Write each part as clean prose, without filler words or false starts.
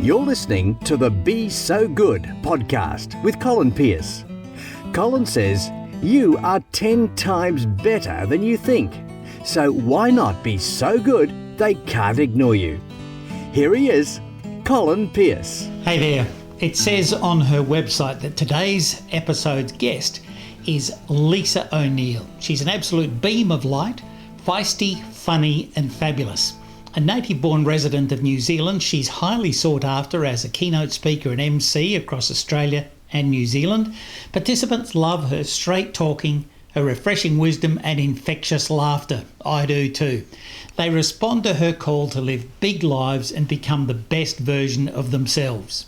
You're listening to the Be So Good podcast with Colin Pearce. Colin says you are 10 times better than you think. So why not be so good they can't ignore you? Here he is, Colin Pearce. Hey there. It says on her website that today's episode's guest is Lisa O'Neill. She's an absolute beam of light, feisty, funny and fabulous. A native-born resident of New Zealand, she's highly sought after as a keynote speaker and MC across Australia and New Zealand. Participants love her straight talking, her refreshing wisdom and infectious laughter. I do too. They respond to her call to live big lives and become the best version of themselves.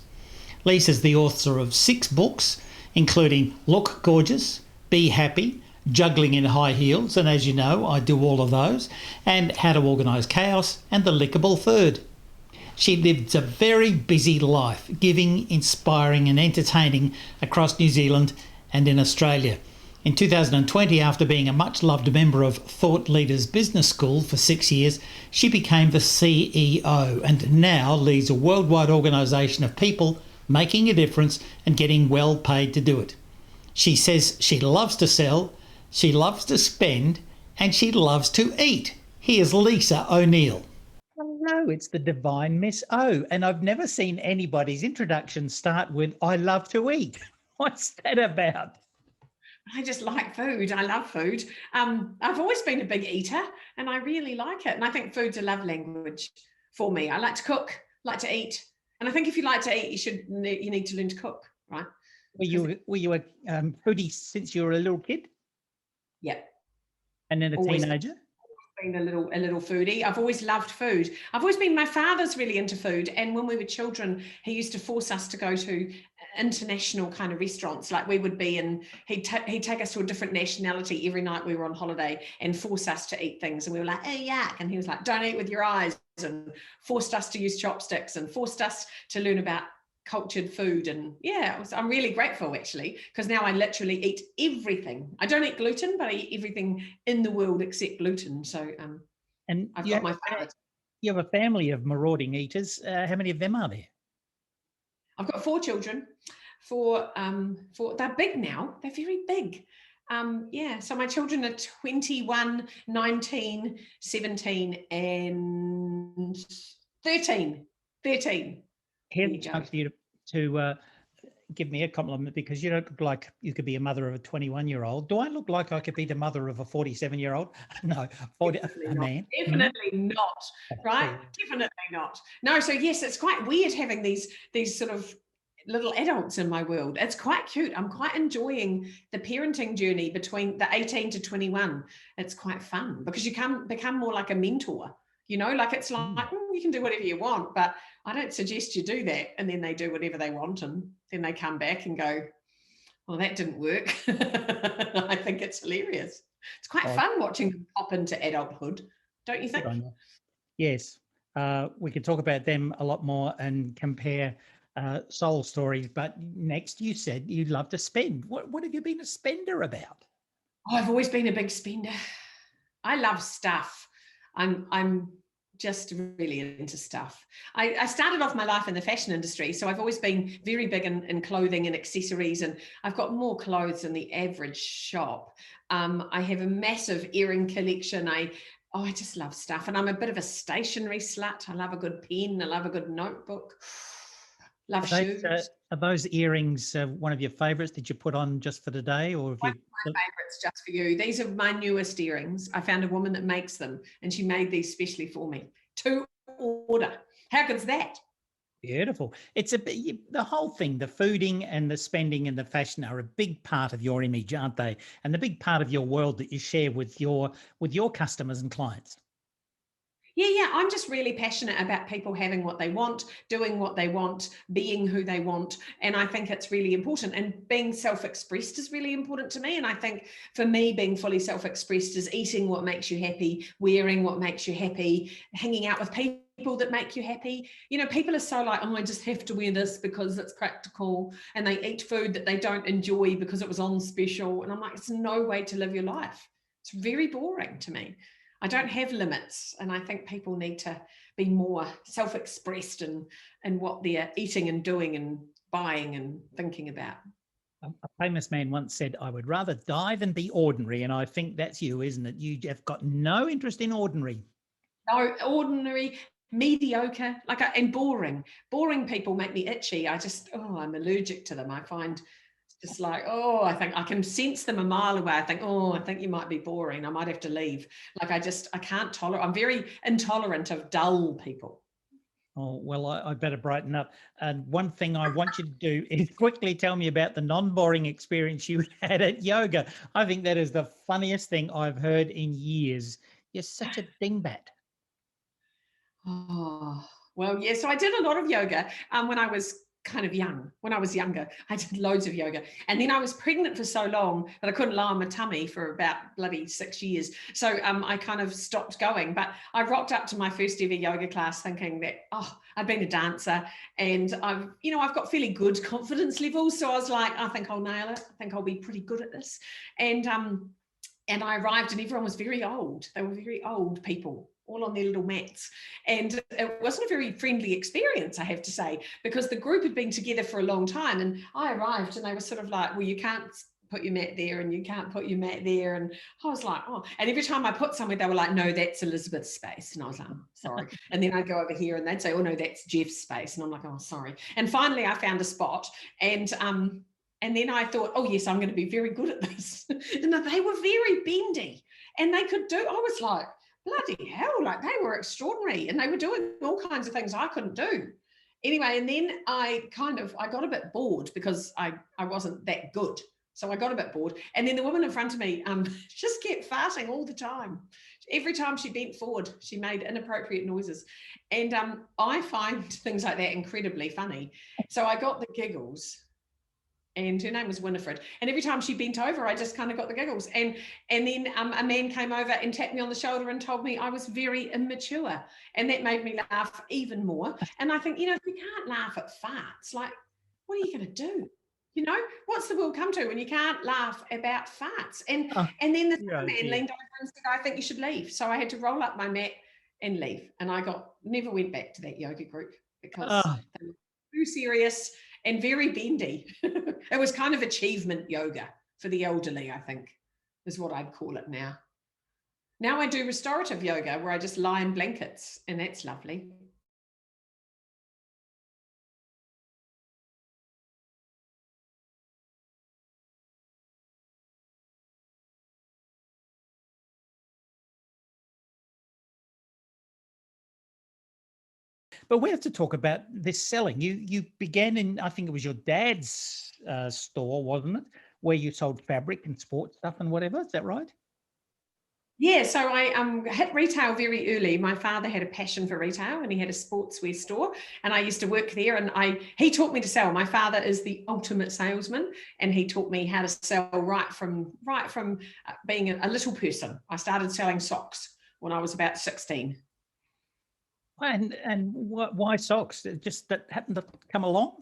Lisa's the author of 6 books, including Look Gorgeous, Be Happy, Juggling in High Heels, and as you know, I do all of those, and How to Organise Chaos, and The Lickable Third. She lives a very busy life, giving, inspiring and entertaining across New Zealand and in Australia. In 2020, after being a much-loved member of Thought Leaders Business School for 6 years, she became the CEO and now leads a worldwide organisation of people making a difference and getting well paid to do it. She says she loves to sell, she loves to spend, and she loves to eat. Here's Lisa O'Neill. Hello, it's the divine Miss O, and I've never seen anybody's introduction start with, I love to eat. What's that about? I just like food. I love food. I've always been a big eater and I really like it. And I think food's a love language for me. I like to cook, like to eat. And I think if you like to eat, you need to learn to cook, right? Were you a foodie since you were a little kid? Yeah. And then a teenager? Been a little foodie. I've always loved food. My father's really into food, and when we were children he used to force us to go to international kind of restaurants. Like we would be in, he'd take us to a different nationality every night we were on holiday and force us to eat things, and we were like, hey, yuck, and he was like, don't eat with your eyes, and forced us to use chopsticks and forced us to learn about cultured food. And yeah, I'm really grateful actually, because now I literally eat everything. I don't eat gluten, but I eat everything in the world except gluten. So and I've got my favorites. You have a family of marauding eaters. How many of them are there? I've got 4 children. They're big now. They're very big. So my children are 21, 19, 17 and 13. Here's a chance for you to give me a compliment, because you don't look like you could be a mother of a 21-year-old. Do I look like I could be the mother of a 47-year-old? No, a man. Definitely not, right? Definitely not. No, so yes, it's quite weird having these sort of little adults in my world. It's quite cute. I'm quite enjoying the parenting journey between the 18 to 21. It's quite fun because you can become more like a mentor. You know, like it's like, you can do whatever you want, but I don't suggest you do that. And then they do whatever they want. And then they come back and go, well, that didn't work. I think it's hilarious. It's quite fun watching them pop into adulthood, don't you think? Yes. We could talk about them a lot more and compare soul stories. But next, you said you love to spend. What have you been a spender about? Oh, I've always been a big spender. I love stuff. I'm just really into stuff. I started off my life in the fashion industry, so I've always been very big in clothing and accessories, and I've got more clothes than the average shop. I have a massive earring collection. I just love stuff, and I'm a bit of a stationery slut. I love a good pen. I love a good notebook. Love shoes. Are those earrings one of your favourites? Did you put on just for the day, or have One of my favourites just for you? These are my newest earrings. I found a woman that makes them, and she made these specially for me to order. How good's that? Beautiful. It's the whole thing, the fooding and the spending and the fashion are a big part of your image, aren't they? And the big part of your world that you share with your customers and clients. Yeah. I'm just really passionate about people having what they want, doing what they want, being who they want. And I think it's really important. And being self-expressed is really important to me. And I think for me, being fully self-expressed is eating what makes you happy, wearing what makes you happy, hanging out with people that make you happy. You know, people are so like, oh, I just have to wear this because it's practical. And they eat food that they don't enjoy because it was on special. And I'm like, it's no way to live your life. It's very boring to me. I don't have limits. And I think people need to be more self-expressed in what they're eating and doing and buying and thinking about. A famous man once said, I would rather die than be ordinary. And I think that's you, isn't it? You have got no interest in ordinary. No, ordinary, mediocre, and boring. Boring people make me itchy. I'm allergic to them. I find it's like, I think I can sense them a mile away. I think, I think you might be boring. I might have to leave. I can't tolerate, I'm very intolerant of dull people. Oh, well, I better brighten up. And one thing I want you to do is quickly tell me about the non-boring experience you had at yoga. I think that is the funniest thing I've heard in years. You're such a dingbat. Oh, well, yeah. So I did a lot of yoga when I was kind of young. When I was younger, I did loads of yoga. And then I was pregnant for so long that I couldn't lie on my tummy for about bloody 6 years. So I kind of stopped going. But I rocked up to my first ever yoga class thinking that, I've been a dancer and I've got fairly good confidence levels. So I was like, I think I'll nail it. I think I'll be pretty good at this. And I arrived and everyone was very old. They were very old people, all on their little mats. And it wasn't a very friendly experience, I have to say, because the group had been together for a long time. And I arrived and they were sort of like, well, you can't put your mat there and you can't put your mat there. And I was like, and every time I put somewhere, they were like, no, that's Elizabeth's space. And I was like, sorry. And then I'd go over here and they'd say, oh, no, that's Jeff's space. And I'm like, oh, sorry. And finally I found a spot and then I thought, oh, yes, I'm going to be very good at this. And they were very bendy and they could do, I was like, bloody hell, they were extraordinary and they were doing all kinds of things I couldn't do. Anyway, and then I got a bit bored because I wasn't that good. So I got a bit bored. And then the woman in front of me just kept farting all the time. Every time she bent forward, she made inappropriate noises. And I find things like that incredibly funny. So I got the giggles. And her name was Winifred. And every time she bent over, I just kind of got the giggles. And then a man came over and tapped me on the shoulder and told me I was very immature. And that made me laugh even more. And I think, if you can't laugh at farts, what are you going to do? What's the world come to when you can't laugh about farts? And then the man leaned over and said, I think you should leave. So I had to roll up my mat and leave. And I never went back to that yoga group because they were too serious and very bendy. It was kind of achievement yoga for the elderly, I think, is what I'd call it now. Now I do restorative yoga where I just lie in blankets, and that's lovely. But we have to talk about this selling. You began in, I think it was your dad's store, wasn't it? Where you sold fabric and sports stuff and whatever. Is that right? Yeah, so I hit retail very early. My father had a passion for retail and he had a sportswear store and I used to work there and he taught me to sell. My father is the ultimate salesman and he taught me how to sell right from being a little person. I started selling socks when I was about 16. And why socks? Just that happened to come along?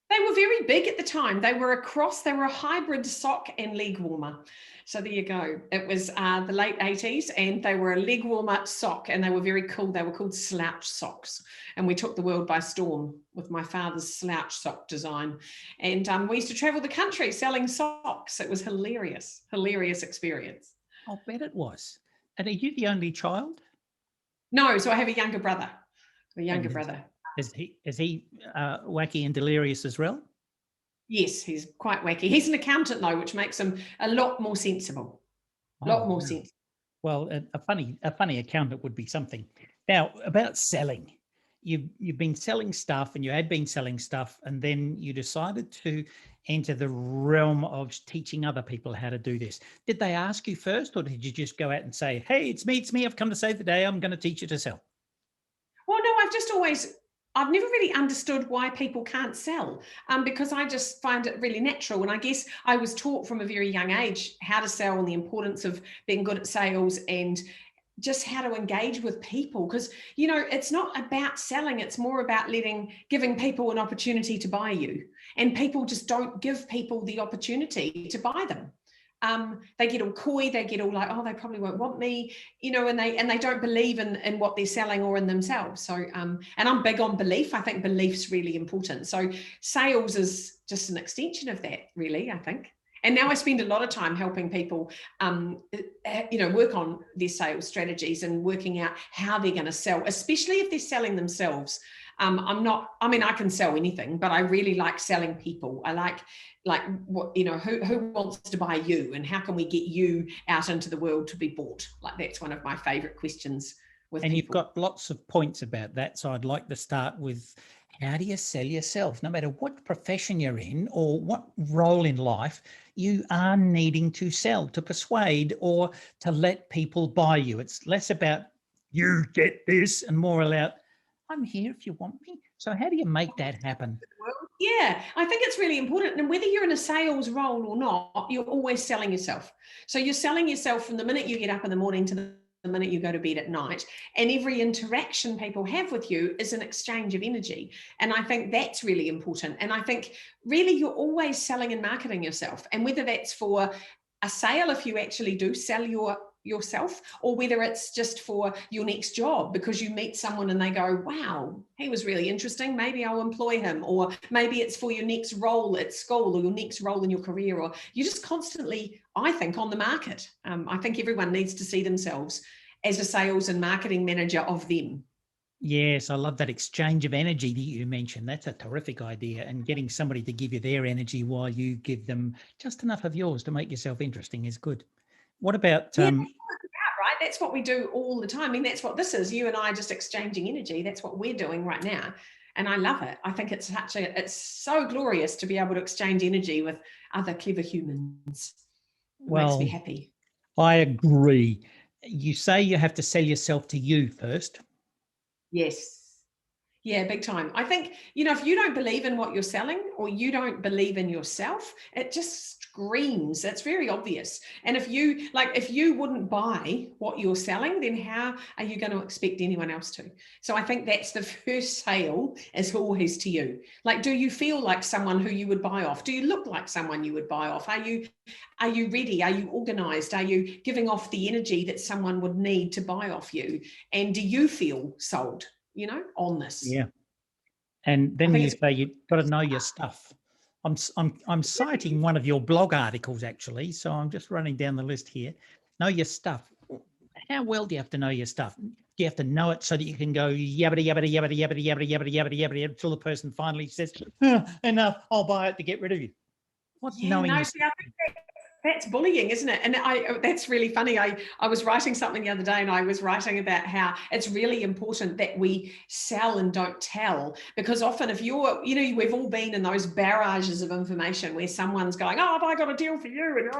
They were very big at the time. They were a hybrid sock and leg warmer. So there you go. It was the late 80s and they were a leg warmer sock and they were very cool. They were called slouch socks. And we took the world by storm with my father's slouch sock design. And we used to travel the country selling socks. It was hilarious experience. I'll bet it was. And are you the only child? No, so I have a younger brother. Is he wacky and delirious as well? Yes, he's quite wacky. He's an accountant though, which makes him a lot more sensible. More sensible. Well, a funny accountant would be something. Now, about selling, you've been selling stuff, and you had been selling stuff, and then you decided to enter the realm of teaching other people how to do this. Did they ask you first, or did you just go out and say, "Hey, it's me. I've come to save the day. I'm going to teach you to sell"? Well, no, I've never really understood why people can't sell because I just find it really natural. And I guess I was taught from a very young age how to sell and the importance of being good at sales and just how to engage with people. Because, it's not about selling. It's more about giving people an opportunity to buy you. And people just don't give people the opportunity to buy them. they get all coy, they get all like, oh, they probably won't want me, and they don't believe in what they're selling or in themselves. So, and I'm big on belief. I think belief's really important. So sales is just an extension of that, really, I think. And now I spend a lot of time helping people, work on their sales strategies and working out how they're going to sell, especially if they're selling themselves. I can sell anything, but I really like selling people. I like what, who wants to buy you, and how can we get you out into the world to be bought? Like, that's one of my favorite questions with people. You've got lots of points about that. So I'd like to start with, how do you sell yourself? No matter what profession you're in or what role in life, you are needing to sell, to persuade, or to let people buy you. It's less about you get this and more about, I'm here if you want me. So how do you make that happen? Yeah, I think it's really important. And whether you're in a sales role or not, you're always selling yourself. So you're selling yourself from the minute you get up in the morning to the minute you go to bed at night. And every interaction people have with you is an exchange of energy. And I think that's really important. And I think really you're always selling and marketing yourself. And whether that's for a sale, if you actually do sell yourself, or whether it's just for your next job because you meet someone and they go, wow, he was really interesting, maybe I'll employ him. Or maybe it's for your next role at school or your next role in your career, or you're just constantly, I think, on the market. I think everyone needs to see themselves as a sales and marketing manager of them. Yes, I love that exchange of energy that you mentioned. That's a terrific idea. And getting somebody to give you their energy while you give them just enough of yours to make yourself interesting is good. What about... right? That's what we do all the time. I mean, that's what this is. You and I just exchanging energy. That's what we're doing right now. And I love it. I think it's so glorious to be able to exchange energy with other clever humans. It makes me happy. I agree. You say you have to sell yourself to you first. Yes. Yeah, big time. I think, if you don't believe in what you're selling, or you don't believe in yourself, it just screams. It's very obvious. And if you wouldn't buy what you're selling, then how are you going to expect anyone else to? So I think that's the first sale, is always to you. Like, do you feel like someone who you would buy off? Do you look like someone you would buy off? Are you ready? Are you organized? Are you giving off the energy that someone would need to buy off you? And do you feel sold, on this? Yeah. And then you say you've got to know your stuff. I'm citing one of your blog articles, actually. So I'm just running down the list here. Know your stuff. How well do you have to know your stuff? Do you have to know it so that you can go yabba yabba yabba yabba yabba yabba yabba yabba until the person finally says, enough, I'll buy it to get rid of you? What's knowing your stuff? That's bullying, isn't it? And that's really funny. I was writing something the other day, and I was writing about how it's really important that we sell and don't tell, because often if we've all been in those barrages of information where someone's going, oh, have I got a deal for you?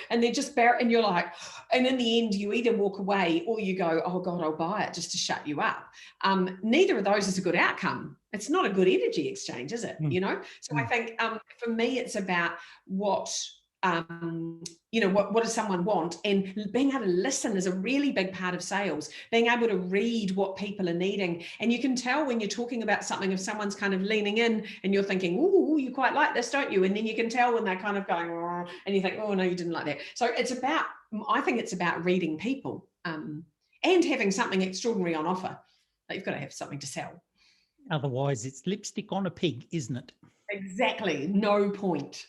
And they're just and you're like, and in the end, you either walk away or you go, oh God, I'll buy it, just to shut you up. Neither of those is a good outcome. It's not a good energy exchange, is it? So I think for me, it's about what does someone want? And being able to listen is a really big part of sales, being able to read what people are needing. And you can tell when you're talking about something, if someone's kind of leaning in and you're thinking, oh, you quite like this, don't you? And then you can tell when they're kind of going, oh, and you think, oh, no, you didn't like that. So I think it's about reading people and having something extraordinary on offer. You've got to have something to sell. Otherwise, it's lipstick on a pig, isn't it? Exactly. No point.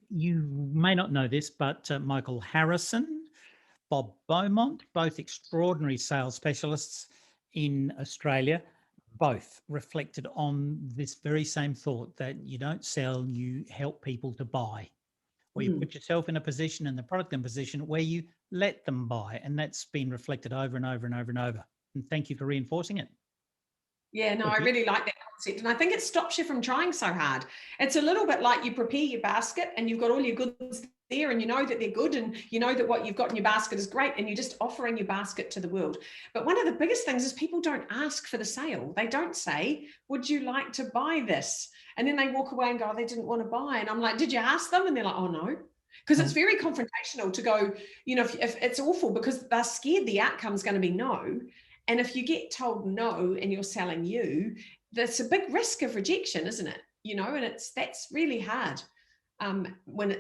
You may not know this, but Michael Harrison, Bob Beaumont, both extraordinary sales specialists in Australia, both reflected on this very same thought, that you don't sell, you help people to buy, or you put yourself in a position and the product in a position where you let them buy. And that's been reflected over and over and over and over. And thank you for reinforcing it. Yeah, no, I really like that concept. And I think it stops you from trying so hard. It's a little bit like you prepare your basket and you've got all your goods there and you know that they're good and you know that what you've got in your basket is great and you're just offering your basket to the world. But one of the biggest things is people don't ask for the sale. They don't say, would you like to buy this? And then they walk away and go, oh, they didn't want to buy. And I'm like, did you ask them? And they're like, oh, no. Because it's very confrontational to go, if it's awful, because they're scared the outcome's going to be no. And if you get told no and you're selling you, that's a big risk of rejection, isn't it? And that's really hard when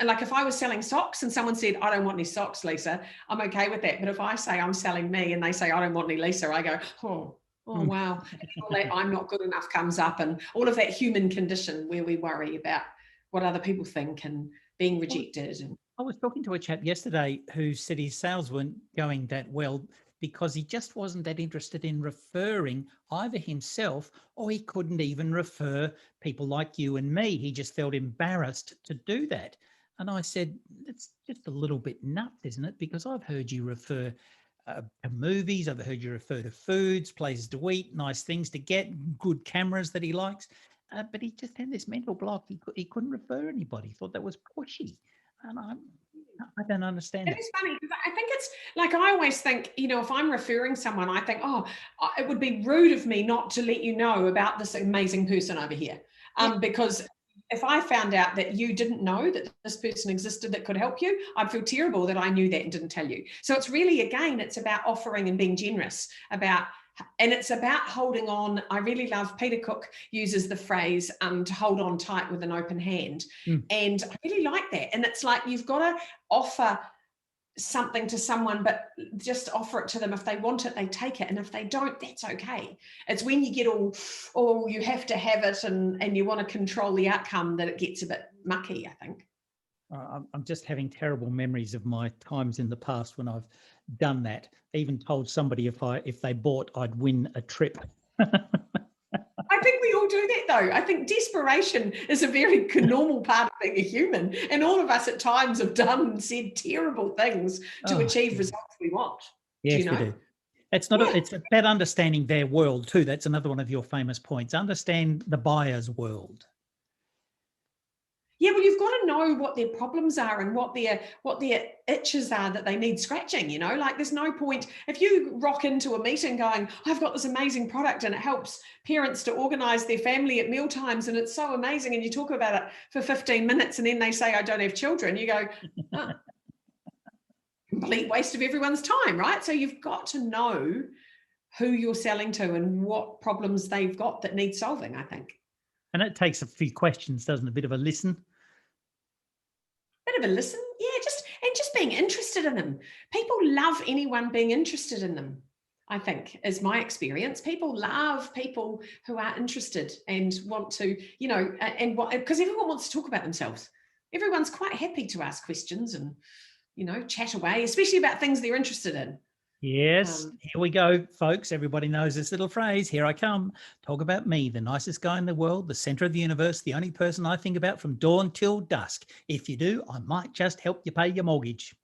like if I was selling socks and someone said, I don't want any socks, Lisa, I'm okay with that. But if I say I'm selling me and they say, I don't want any Lisa, I go, oh wow. All that I'm not good enough comes up, and all of that human condition where we worry about what other people think and being rejected. And I was talking to a chap yesterday who said his sales weren't going that well because he just wasn't that interested in referring either himself, or he couldn't even refer people like you and me. He just felt embarrassed to do that. And I said, it's just a little bit nuts, isn't it? Because I've heard you refer to movies, I've heard you refer to foods, places to eat, nice things to get, good cameras that he likes. But he just had this mental block. He couldn't refer anybody. He thought that was pushy. And I don't understand it is funny because I think it's like, I always think, if I'm referring someone, I think, it would be rude of me not to let you know about this amazing person over here. Because if I found out that you didn't know that this person existed that could help you, I'd feel terrible that I knew that and didn't tell you. So it's really, again, it's about offering and being generous and it's about holding on. I really love, Peter Cook uses the phrase to hold on tight with an open hand. And I really like that. And it's like, you've got to offer something to someone, but just offer it to them. If they want it, they take it. And if they don't, that's okay. It's when you get all, you have to have it and you want to control the outcome that it gets a bit mucky, I think. I'm just having terrible memories of my times in the past when I've done that. I even told somebody if they bought, I'd win a trip. I think we all do that though. I think desperation is a very normal part of being a human. And all of us at times have done and said terrible things to achieve results we want. Yes, we do. It's not. It's about understanding their world too. That's another one of your famous points. Understand the buyer's world. Yeah, well, you've got to know what their problems are and what their itches are that they need scratching, like there's no point if you rock into a meeting going, I've got this amazing product and it helps parents to organize their family at meal times and it's so amazing, and you talk about it for 15 minutes and then they say, I don't have children. You go, complete waste of everyone's time, right? So you've got to know who you're selling to and what problems they've got that need solving, I think. And it takes a few questions, doesn't it? A bit of a listen. Bit of a listen, yeah, just being interested in them. People love anyone being interested in them, I think, is my experience. People love people who are interested and want to, because everyone wants to talk about themselves. Everyone's quite happy to ask questions and, chat away, especially about things they're interested in. Yes, here we go, folks. Everybody knows this little phrase. Here I come. Talk about me, the nicest guy in the world, the center of the universe, the only person I think about from dawn till dusk. If you do, I might just help you pay your mortgage.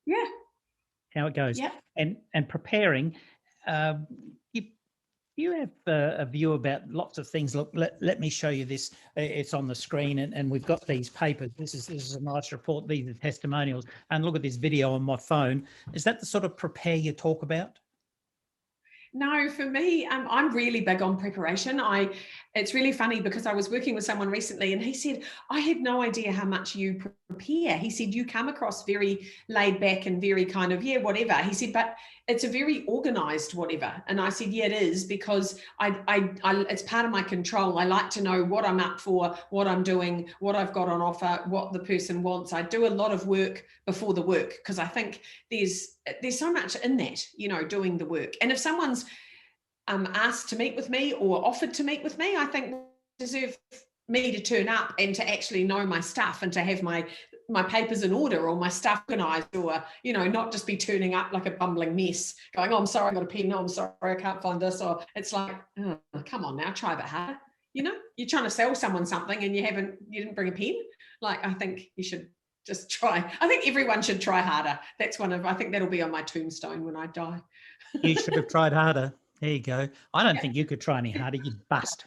Yeah. How it goes. Yeah. And preparing, you have a view about lots of things. Look, let me show you this. It's on the screen, and we've got these papers. This is a nice report. These are testimonials. And look at this video on my phone. Is that the sort of prepare you talk about? No, for me, I'm really big on preparation. It's really funny because I was working with someone recently and he said, I had no idea how much you prepare. He said, you come across very laid back and very kind of, yeah, whatever. He said, but it's a very organized whatever. And I said, yeah, it is, because it's part of my control. I like to know what I'm up for, what I'm doing, what I've got on offer, what the person wants. I do a lot of work before the work because I think there's so much in that, doing the work. And if someone's asked to meet with me or offered to meet with me, I think deserve me to turn up and to actually know my stuff and to have my papers in order or my stuff organized, or not just be turning up like a bumbling mess going, oh, I'm sorry, I got a pen, no, I'm sorry, I can't find this. Or it's like, oh, come on now, try a bit harder. You're trying to sell someone something and you didn't bring a pen. Like, I think you should just try. I think everyone should try harder. I think that'll be on my tombstone when I die. You should have tried harder. There you go. I don't think you could try any harder. You'd bust.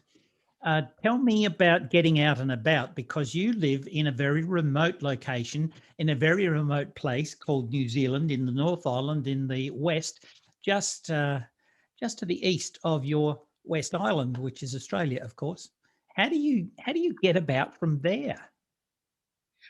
Tell me about getting out and about, because you live in a very remote location, in a very remote place called New Zealand, in the North Island, in the west, just to the east of your West Island, which is Australia, of course. How do you get about from there?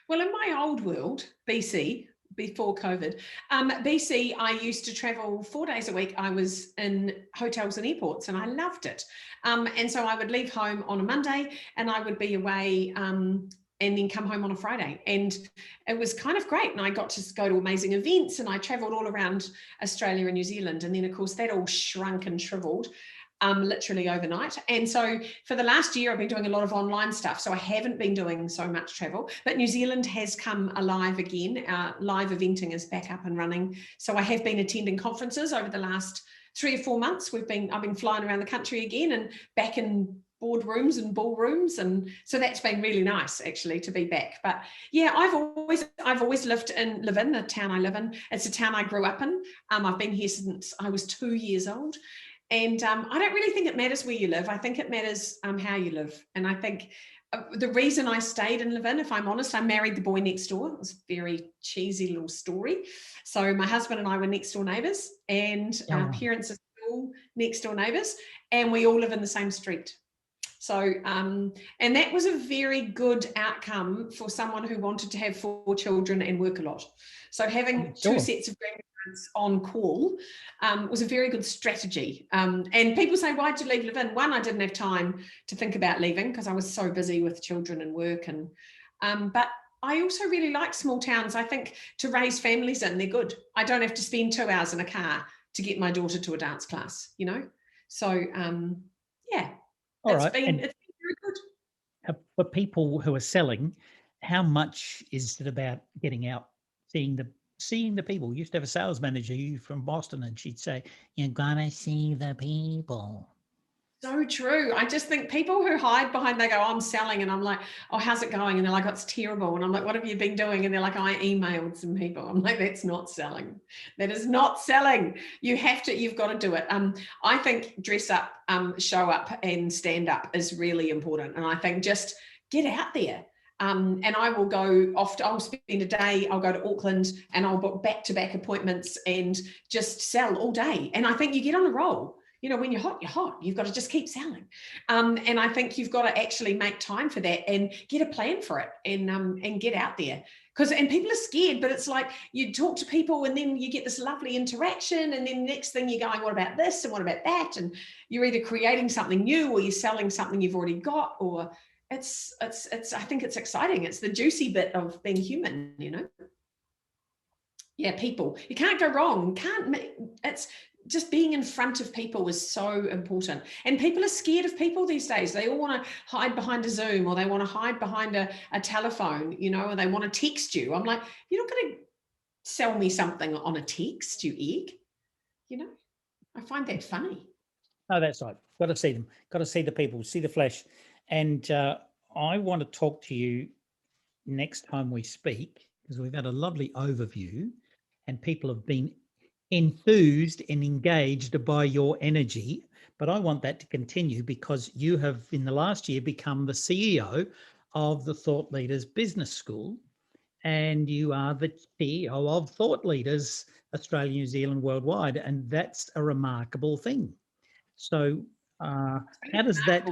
Well, in my old world, BC, before COVID, BC, I used to travel 4 days a week. I was in hotels and airports and I loved it. And so I would leave home on a Monday and I would be away and and then come home on a Friday. And it was kind of great. And I got to go to amazing events, and I traveled all around Australia and New Zealand. And then of course that all shrunk and shriveled literally overnight. And so for the last year, I've been doing a lot of online stuff. So I haven't been doing so much travel, but New Zealand has come alive again. Live eventing is back up and running. So I have been attending conferences over the last 3 or 4 months. I've been flying around the country again and back in boardrooms and ballrooms, and so that's been really nice actually to be back. But yeah, I've always live in the town I live in. It's a town I grew up in. I've been here since I was 2 years old, and I don't really think it matters where you live. I think it matters how you live. And I think the reason I stayed in Levin, if I'm honest, I married the boy next door. It was a very cheesy little story. So my husband and I were next door neighbours, and our parents are still next door neighbours, and we all live in the same street. So, and that was a very good outcome for someone who wanted to have 4 children and work a lot. So having 2 sets of grandparents on call was a very good strategy. And people say, why'd you leave Levin? One, I didn't have time to think about leaving because I was so busy with children and work. And but I also really like small towns. I think to raise families in, they're good. I don't have to spend 2 hours in a car to get my daughter to a dance class, you know? So, yeah. It's been very good. For people who are selling, how much is it about getting out, seeing the people? We used to have a sales manager from Boston, and she'd say, "You're gonna see the people." So true. I just think people who hide behind, they go, I'm selling, and I'm like, oh, how's it going? And they're like, oh, it's terrible. And I'm like, what have you been doing? And they're like, I emailed some people. I'm like, that's not selling. That is not selling. You've got to do it. I think dress up, show up, and stand up is really important. And I think just get out there. And I will go off, I'll spend a day, I'll go to Auckland, and I'll book back-to-back appointments and just sell all day. And I think you get on a roll. You know, when you're hot, you're hot. You've got to just keep selling. And I think you've got to actually make time for that and get a plan for it and get out there. And people are scared, but it's like you talk to people and then you get this lovely interaction. And then next thing you're going, what about this? And what about that? And you're either creating something new or you're selling something you've already got, or I think it's exciting. It's the juicy bit of being human, you know? Yeah, people. You can't go wrong. It's just being in front of people is so important. And people are scared of people these days. They all want to hide behind a Zoom, or they want to hide behind a telephone, you know, or they want to text you. I'm like, you're not going to sell me something on a text, you egg. You know, I find that funny. Oh, that's right. Got to see them. Got to see the people, see the flesh. And I want to talk to you next time we speak, because we've had a lovely overview and people have been enthused and engaged by your energy. But I want that to continue, because you have in the last year become the CEO of the Thought Leaders Business School, and you are the CEO of Thought Leaders Australia, New Zealand, worldwide, and that's a remarkable thing. So how does that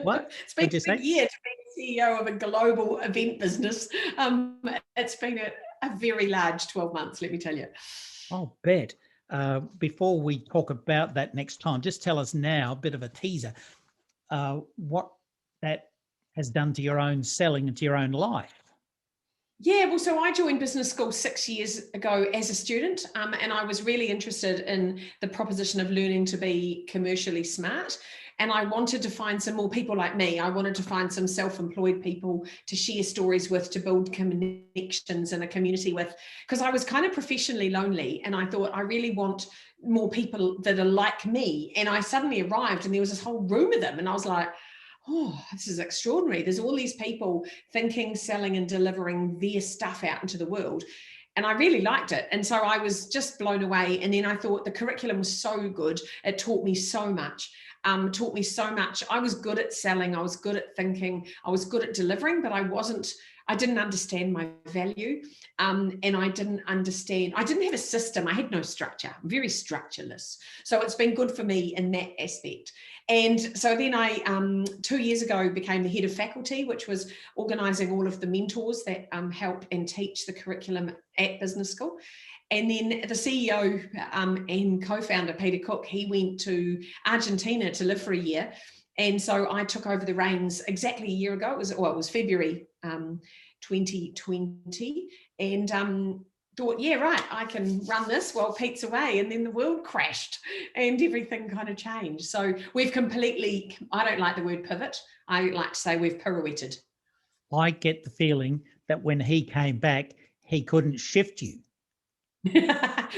what It's been a big year to be CEO of a global event business. It's been a very large 12 months, let me tell you. I'll bet. Before we talk about that next time, just tell us now, a bit of a teaser, what that has done to your own selling and to your own life. Yeah, well, so I joined business school 6 years ago as a student, and I was really interested in the proposition of learning to be commercially smart. And I wanted to find some more people like me. I wanted to find some self-employed people to share stories with, to build connections and a community with, because I was kind of professionally lonely. And I thought, I really want more people that are like me. And I suddenly arrived and there was this whole room of them. And I was like, oh, this is extraordinary. There's all these people thinking, selling, and delivering their stuff out into the world. And I really liked it. And so I was just blown away. And then I thought the curriculum was so good. It taught me so much. I was good at selling. I was good at thinking. I was good at delivering, but I didn't understand my value. And I didn't have a system. I had no structure. I'm very structureless. So it's been good for me in that aspect. And so then I, 2 years ago, became the head of faculty, which was organising all of the mentors that help and teach the curriculum at business school. And then the CEO and co-founder, Peter Cook, he went to Argentina to live for a year. And so I took over the reins exactly a year ago. It was February 2020, and thought, yeah, right, I can run this while Pete's away. And then the world crashed and everything kind of changed. So we've completely, I don't like the word pivot. I like to say we've pirouetted. I get the feeling that when he came back, he couldn't shift you.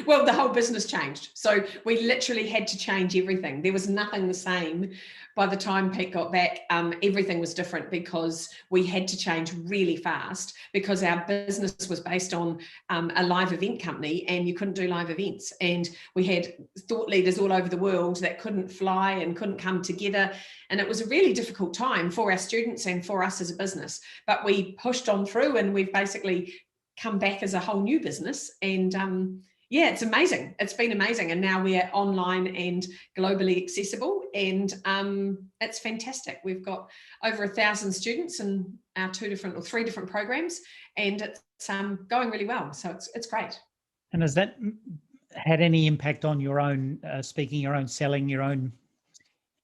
Well, the whole business changed. So we literally had to change everything. There was nothing the same. By the time Pete got back, everything was different because we had to change really fast because our business was based on a live event company, and you couldn't do live events. And we had thought leaders all over the world that couldn't fly and couldn't come together. And it was a really difficult time for our students and for us as a business. But we pushed on through, and we've basically come back as a whole new business. And yeah, it's amazing. It's been amazing. And now we're online and globally accessible, and it's fantastic. We've got over 1,000 students in our 3 different programs, and it's going really well. So it's great. And has that had any impact on your own speaking, your own selling,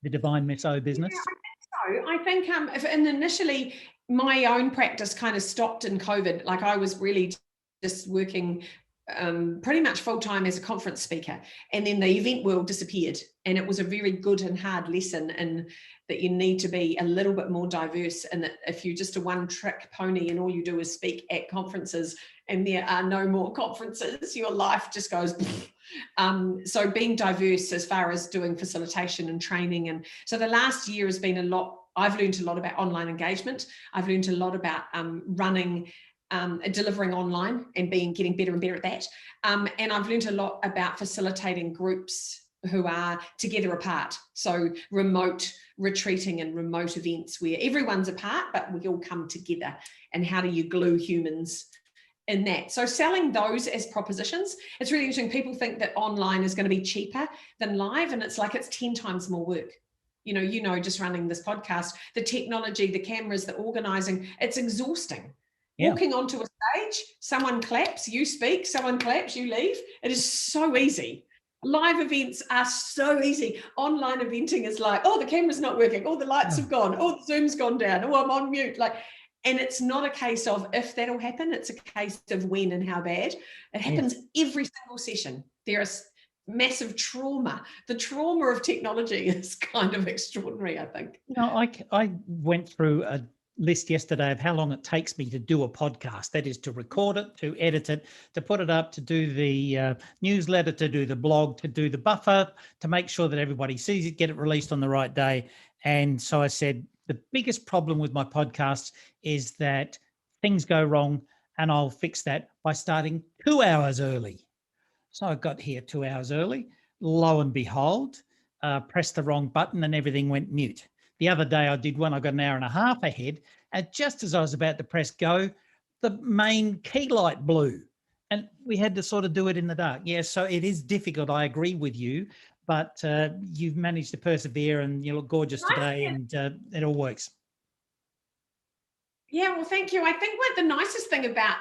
the Divine Miss O business? Yeah, I think so. I think and initially my own practice kind of stopped in COVID. Like I was really just working pretty much full-time as a conference speaker, and then the event world disappeared. And it was a very good and hard lesson in that you need to be a little bit more diverse, and that if you're just a one-trick pony and all you do is speak at conferences and there are no more conferences, your life just goes so being diverse as far as doing facilitation and training. And so the last year has been a lot. I've learned a lot about online engagement. I've learned a lot about running delivering online and getting better and better at that. And I've learned a lot about facilitating groups who are together apart. So remote retreating and remote events where everyone's apart, but we all come together. And how do you glue humans in that? So selling those as propositions, it's really interesting. People think that online is going to be cheaper than live. And it's like, it's 10 times more work. You know, just running this podcast, the technology, the cameras, the organizing, it's exhausting. Yeah. Walking onto a stage, someone claps, you speak, someone claps, you leave. It is so easy. Live events are so easy. Online eventing is like, oh, the camera's not working. Oh, the lights have gone. Oh, the Zoom's gone down. Oh, I'm on mute. And it's not a case of if that'll happen. It's a case of when and how bad. It happens every single session. There is massive trauma. The trauma of technology is kind of extraordinary, I think. I went through a list yesterday of how long it takes me to do a podcast. That is to record it, to edit it, to put it up, to do the newsletter, to do the blog, to do the buffer, to make sure that everybody sees it, get it released on the right day. And so I said, the biggest problem with my podcasts is that things go wrong, and I'll fix that by starting 2 hours early. So I got here 2 hours early. Lo and behold, pressed the wrong button and everything went mute. The other day I did one, I got an hour and a half ahead, and just as I was about to press go, the main key light blew, and we had to sort of do it in the dark. Yeah, so it is difficult. I agree with you, but you've managed to persevere, and you look gorgeous today, and it all works. Yeah, well, thank you. I think what the nicest thing about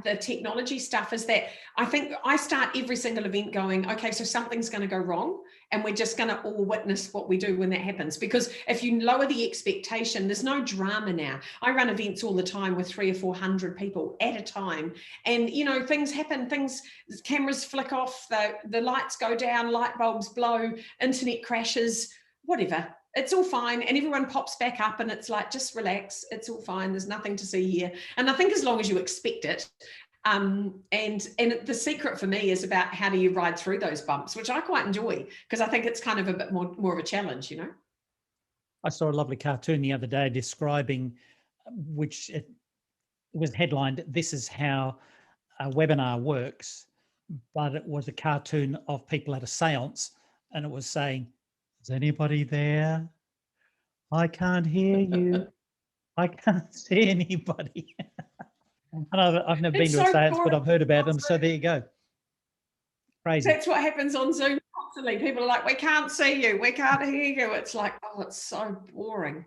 the technology stuff is that I think I start every single event going, okay, so something's going to go wrong, and we're just going to all witness what we do when that happens. Because if you lower the expectation, there's no drama now. I run events all the time with 300 or 400 people at a time, and things happen. Cameras flick off, the lights go down, light bulbs blow, internet crashes, whatever. It's all fine, and everyone pops back up, and it's like, just relax, it's all fine, there's nothing to see here. And I think as long as you expect it, and the secret for me is about how do you ride through those bumps, which I quite enjoy, because I think it's kind of a bit more of a challenge, I saw a lovely cartoon the other day describing, which it was headlined, "This is how a webinar works," but it was a cartoon of people at a seance, and it was saying, "Is anybody there? I can't hear you. I can't see anybody." And I've never been to a seance, but I've heard about them. So there you go. Crazy. That's what happens on Zoom constantly. People are like, "We can't see you. We can't hear you." It's like, oh, it's so boring.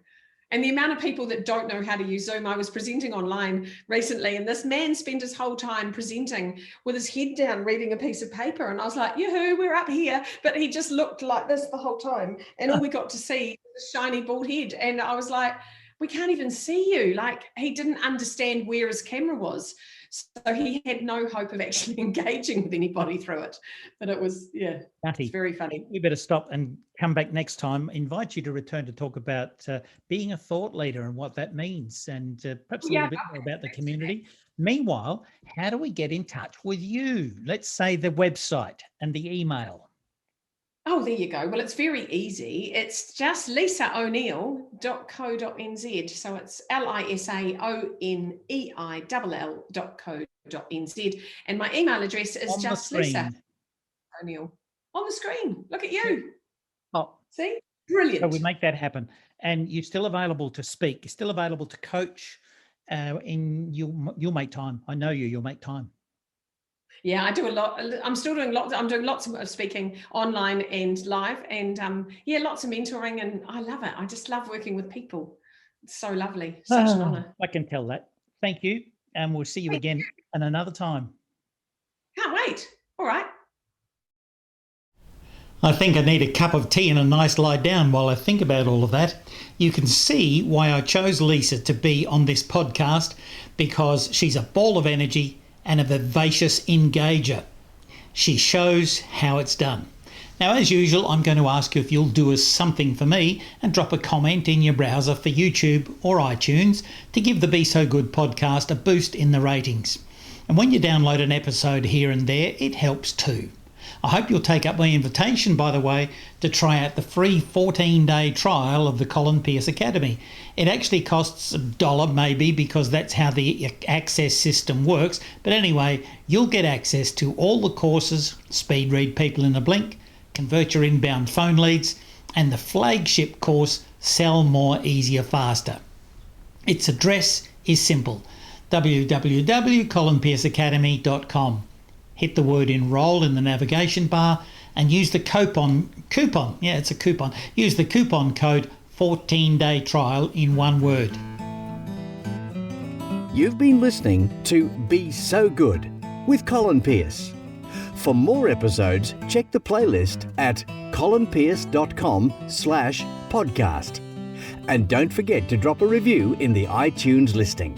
And the amount of people that don't know how to use Zoom. I was presenting online recently, and this man spent his whole time presenting with his head down, reading a piece of paper. And I was like, yoo-hoo, we're up here. But he just looked like this the whole time. And all we got to see was a shiny bald head. And I was like, we can't even see you. Like, he didn't understand where his camera was. So he had no hope of actually engaging with anybody through it. But it was, it's very funny. We better stop and come back next time. Invite you to return to talk about being a thought leader and what that means, and perhaps a little bit more about the community. Meanwhile, how do we get in touch with you? Let's say the website and the email. Oh, there you go. Well, it's very easy. It's just lisaoneil.co.nz. So it's lisaoneil.co.nz. And my email address is just Lisa O'Neil. On the screen. Look at you. Oh, see? Brilliant. So we make that happen. And you're still available to speak. You're still available to coach. You'll make time. I know you'll make time. Yeah, I do a lot. I'm still doing lots. I'm doing lots of speaking online and live, and lots of mentoring, and I love it. I just love working with people. It's so lovely. Such an honor. I can tell that. Thank you, and we'll see you again at another time. Can't wait. All right. I think I need a cup of tea and a nice lie down while I think about all of that. You can see why I chose Lisa to be on this podcast, because she's a ball of energy and a vivacious engager. She shows how it's done. Now, as usual, I'm going to ask you if you'll do something for me and drop a comment in your browser for YouTube or iTunes to give the Be So Good podcast a boost in the ratings. And when you download an episode here and there, it helps too. I hope you'll take up my invitation, by the way, to try out the free 14-day trial of the Colin Pearce Academy. It actually costs $1 maybe, because that's how the access system works. But anyway, you'll get access to all the courses, speed read people in a blink, convert your inbound phone leads, and the flagship course, Sell More Easier Faster. Its address is simple: www.colinpearceacademy.com. Hit the word enroll in the navigation bar and use the coupon. It's a coupon. Use the coupon code 14-day trial in one word. You've been listening to Be So Good with Colin Pearce. For more episodes, check the playlist at colinpearce.com/podcast. And don't forget to drop a review in the iTunes listing.